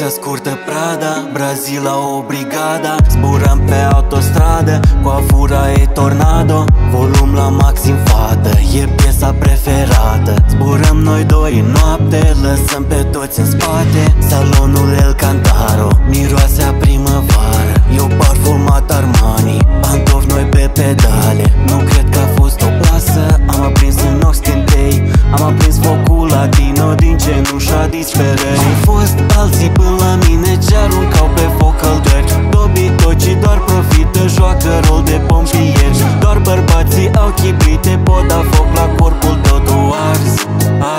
Viața scurtă Prada, Brazila o brigada. Zburăm pe autostradă, coafura e tornado. Volum la maxim, fată, e piesa preferată. Zburăm noi doi în noapte, lăsăm pe toți în spate. Salonul El Cantaro, miroase a primăvară. Eu parfumat Armani, pantofi noi pe pedale. Nu cred că a fost o pasă, am aprins în ochi scântei. Am aprins focul latino din cenușa disperării. Au fost alții până la mine ce aruncau pe foc căldări. Dobitocii doar profită, joacă rol de pompieri. Doar bărbații au chibrite, pot da foc la corpul tău. Tu ars,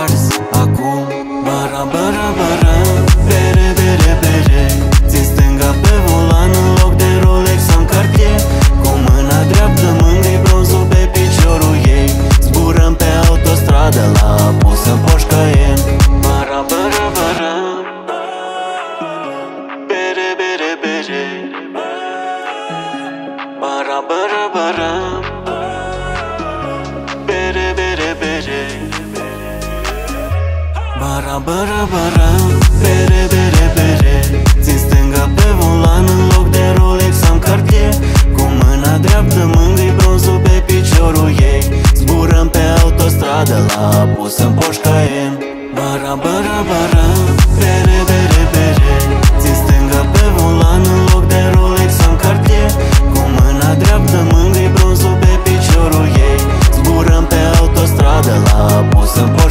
ars, acum bara, bara, bara. Bere, bere, bere, țin stânga pe volan în loc de Rolex am Cartier. Cu mâna dreaptă mângâi bronzul pe piciorul ei. Zburăm pe autostradă la apus în Porsche Cayenne. Bara, bara, bara. Bere, bere, bere. Bara, bara, bara. Bere, bere, bere. Bara, bara, bara. Bere, bere, bere. Țin stânga pe volan în loc de Rolex am Cartier. Cu mâna dreaptă mângâi bronzul pe piciorul ei. Zburăm pe autostradă la apus în Porsche Cayenne. Bara, bara, bara. Bere, bere, bere. Țin stânga pe volan în loc de Rolex am Cartier. Cu mâna dreaptă mângâi bronzul pe piciorul ei. Zburăm pe autostradă la apus în Porsche Cayenne.